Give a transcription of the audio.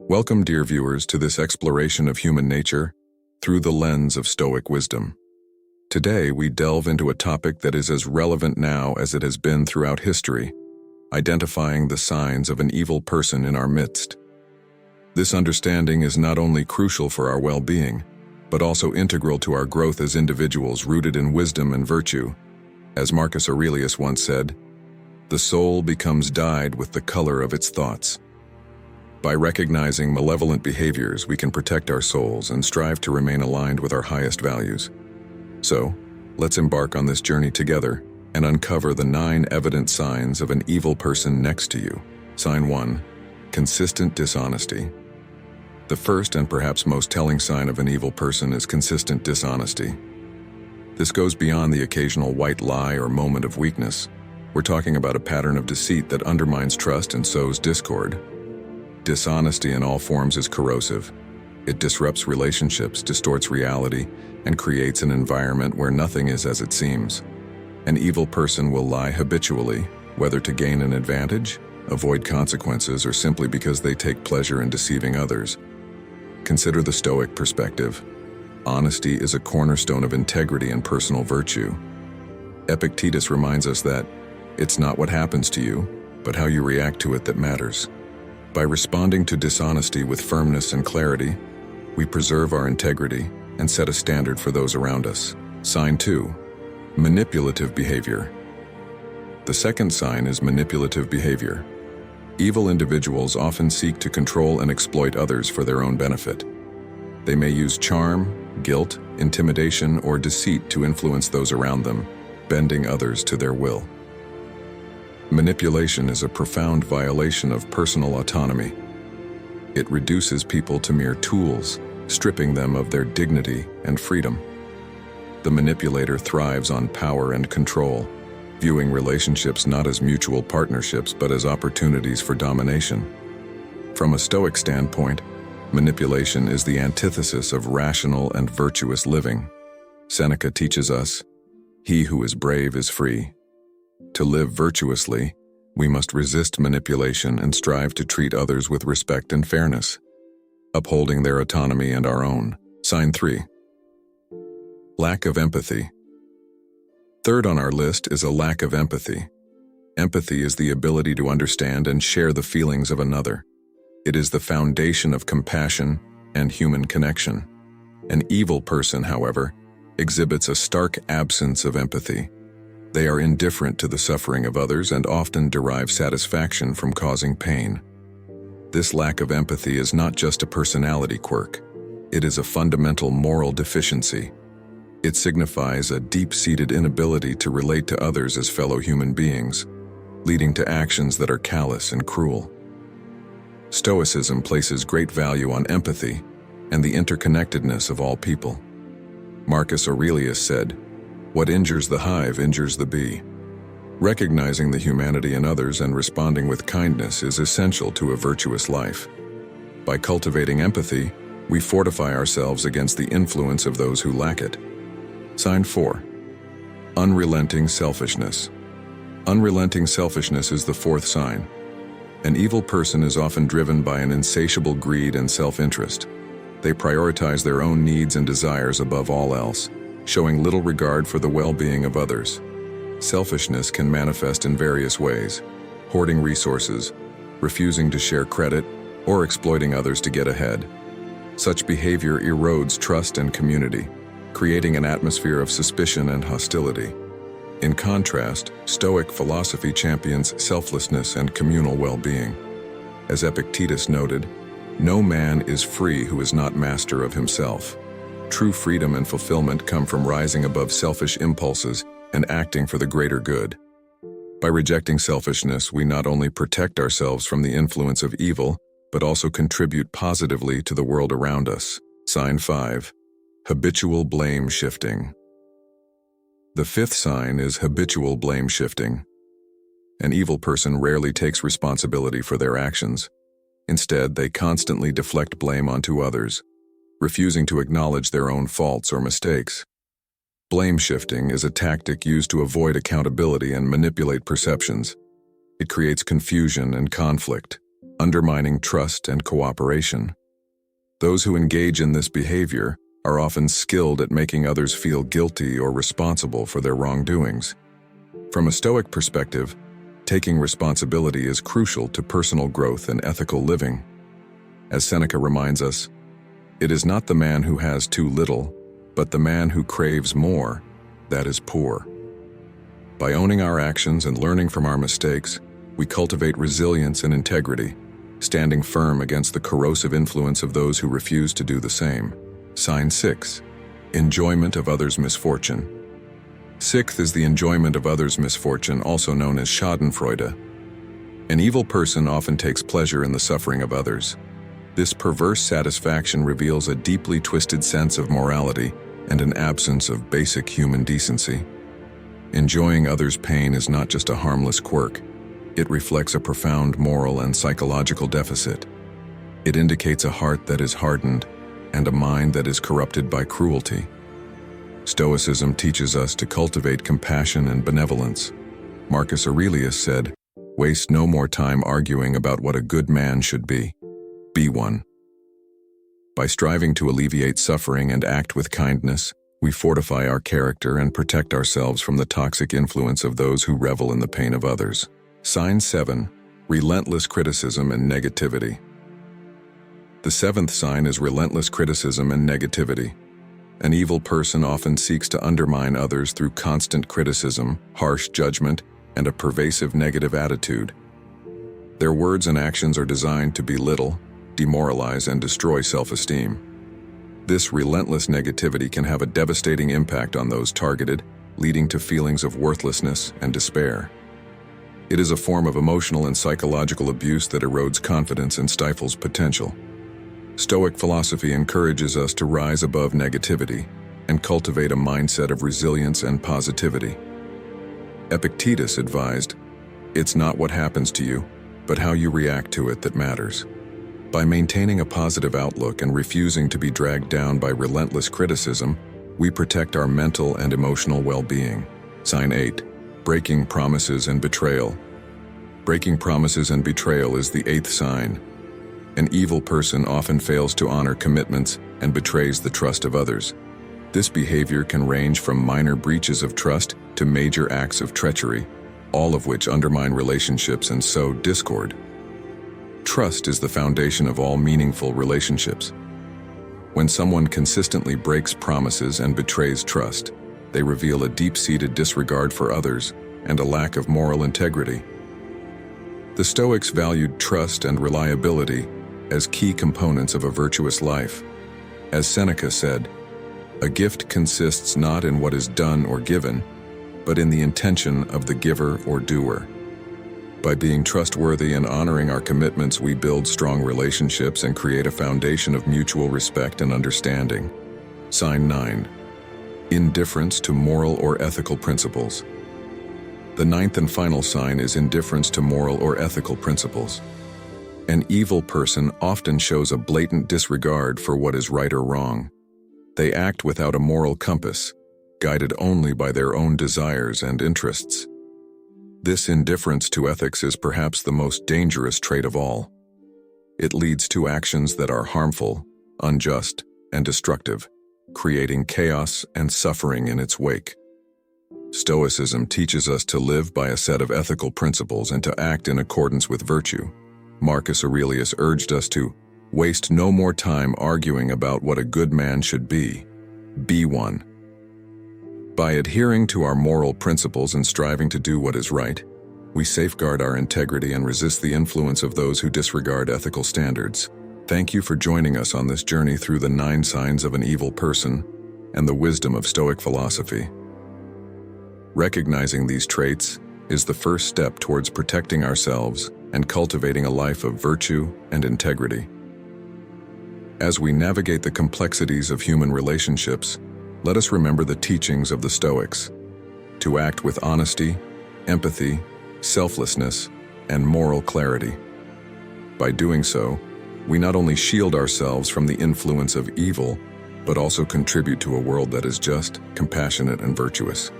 Welcome, dear viewers, to this exploration of human nature through the lens of Stoic wisdom. Today, we delve into a topic that is as relevant now as it has been throughout history, identifying the signs of an evil person in our midst. This understanding is not only crucial for our well-being, but also integral to our growth as individuals rooted in wisdom and virtue. As Marcus Aurelius once said, "The soul becomes dyed with the color of its thoughts." By recognizing malevolent behaviors, we can protect our souls and strive to remain aligned with our highest values. So, let's embark on this journey together and uncover the 9 evident signs of an evil person next to you. Sign 1. Consistent dishonesty. The first and perhaps most telling sign of an evil person is consistent dishonesty. This goes beyond the occasional white lie or moment of weakness. We're talking about a pattern of deceit that undermines trust and sows discord. Dishonesty in all forms is corrosive. It disrupts relationships, distorts reality, and creates an environment where nothing is as it seems. An evil person will lie habitually, whether to gain an advantage, avoid consequences, or simply because they take pleasure in deceiving others. Consider the Stoic perspective. Honesty is a cornerstone of integrity and personal virtue. Epictetus reminds us that it's not what happens to you, but how you react to it that matters. By responding to dishonesty with firmness and clarity, we preserve our integrity and set a standard for those around us. Sign 2. Manipulative behavior. The second sign is manipulative behavior. Evil individuals often seek to control and exploit others for their own benefit. They may use charm, guilt, intimidation, or deceit to influence those around them, bending others to their will. Manipulation is a profound violation of personal autonomy. It reduces people to mere tools, stripping them of their dignity and freedom. The manipulator thrives on power and control, viewing relationships not as mutual partnerships but as opportunities for domination. From a Stoic standpoint, manipulation is the antithesis of rational and virtuous living. Seneca teaches us, "He who is brave is free." To live virtuously, we must resist manipulation and strive to treat others with respect and fairness, upholding their autonomy and our own. Sign 3. Lack of empathy. Third on our list is a lack of empathy. Empathy is the ability to understand and share the feelings of another. It is the foundation of compassion and human connection. An evil person, however, exhibits a stark absence of empathy. They are indifferent to the suffering of others and often derive satisfaction from causing pain. This lack of empathy is not just a personality quirk. It is a fundamental moral deficiency. It signifies a deep-seated inability to relate to others as fellow human beings, leading to actions that are callous and cruel. Stoicism places great value on empathy and the interconnectedness of all people. Marcus Aurelius said, "What injures the hive injures the bee." Recognizing the humanity in others and responding with kindness is essential to a virtuous life. By cultivating empathy, we fortify ourselves against the influence of those who lack it. Sign 4. Unrelenting selfishness. Unrelenting selfishness is the fourth sign. An evil person is often driven by an insatiable greed and self-interest. They prioritize their own needs and desires above all else, showing little regard for the well-being of others. Selfishness can manifest in various ways: hoarding resources, refusing to share credit, or exploiting others to get ahead. Such behavior erodes trust and community, creating an atmosphere of suspicion and hostility. In contrast, Stoic philosophy champions selflessness and communal well-being. As Epictetus noted, "No man is free who is not master of himself." True freedom and fulfillment come from rising above selfish impulses and acting for the greater good. By rejecting selfishness, we not only protect ourselves from the influence of evil, but also contribute positively to the world around us. Sign 5. Habitual blame shifting. The fifth sign is habitual blame shifting. An evil person rarely takes responsibility for their actions. Instead, they constantly deflect blame onto others, refusing to acknowledge their own faults or mistakes. Blame shifting is a tactic used to avoid accountability and manipulate perceptions. It creates confusion and conflict, undermining trust and cooperation. Those who engage in this behavior are often skilled at making others feel guilty or responsible for their wrongdoings. From a Stoic perspective, taking responsibility is crucial to personal growth and ethical living. As Seneca reminds us, it is not the man who has too little, but the man who craves more, that is poor. By owning our actions and learning from our mistakes, we cultivate resilience and integrity, standing firm against the corrosive influence of those who refuse to do the same. Sign 6. Enjoyment of others' misfortune. Sixth is the enjoyment of others' misfortune, also known as Schadenfreude. An evil person often takes pleasure in the suffering of others. This perverse satisfaction reveals a deeply twisted sense of morality and an absence of basic human decency. Enjoying others' pain is not just a harmless quirk. It reflects a profound moral and psychological deficit. It indicates a heart that is hardened and a mind that is corrupted by cruelty. Stoicism teaches us to cultivate compassion and benevolence. Marcus Aurelius said, "Waste no more time arguing about what a good man should be. Be one." By striving to alleviate suffering and act with kindness, we fortify our character and protect ourselves from the toxic influence of those who revel in the pain of others. Sign 7. Relentless criticism and negativity. The seventh sign is relentless criticism and negativity. An evil person often seeks to undermine others through constant criticism, harsh judgment, and a pervasive negative attitude. Their words and actions are designed to belittle, demoralize, and destroy self-esteem. This relentless negativity can have a devastating impact on those targeted, leading to feelings of worthlessness and despair. It is a form of emotional and psychological abuse that erodes confidence and stifles potential. Stoic philosophy encourages us to rise above negativity and cultivate a mindset of resilience and positivity. Epictetus advised, "It's not what happens to you, but how you react to it that matters." By maintaining a positive outlook and refusing to be dragged down by relentless criticism, we protect our mental and emotional well-being. Sign 8. Breaking promises and betrayal. Breaking promises and betrayal is the eighth sign. An evil person often fails to honor commitments and betrays the trust of others. This behavior can range from minor breaches of trust to major acts of treachery, all of which undermine relationships and sow discord. Trust is the foundation of all meaningful relationships. When someone consistently breaks promises and betrays trust, they reveal a deep-seated disregard for others and a lack of moral integrity. The Stoics valued trust and reliability as key components of a virtuous life. As Seneca said, "A gift consists not in what is done or given, but in the intention of the giver or doer." By being trustworthy and honoring our commitments, we build strong relationships and create a foundation of mutual respect and understanding. Sign 9. Indifference to moral or ethical principles. The ninth and final sign is indifference to moral or ethical principles. An evil person often shows a blatant disregard for what is right or wrong. They act without a moral compass, guided only by their own desires and interests. This indifference to ethics is perhaps the most dangerous trait of all. It leads to actions that are harmful, unjust, and destructive, creating chaos and suffering in its wake. Stoicism teaches us to live by a set of ethical principles and to act in accordance with virtue. Marcus Aurelius urged us to waste no more time arguing about what a good man should be. Be one. By adhering to our moral principles and striving to do what is right, we safeguard our integrity and resist the influence of those who disregard ethical standards. Thank you for joining us on this journey through the 9 signs of an evil person and the wisdom of Stoic philosophy. Recognizing these traits is the first step towards protecting ourselves and cultivating a life of virtue and integrity. As we navigate the complexities of human relationships, let us remember the teachings of the Stoics: to act with honesty, empathy, selflessness, and moral clarity. By doing so, we not only shield ourselves from the influence of evil, but also contribute to a world that is just, compassionate, and virtuous.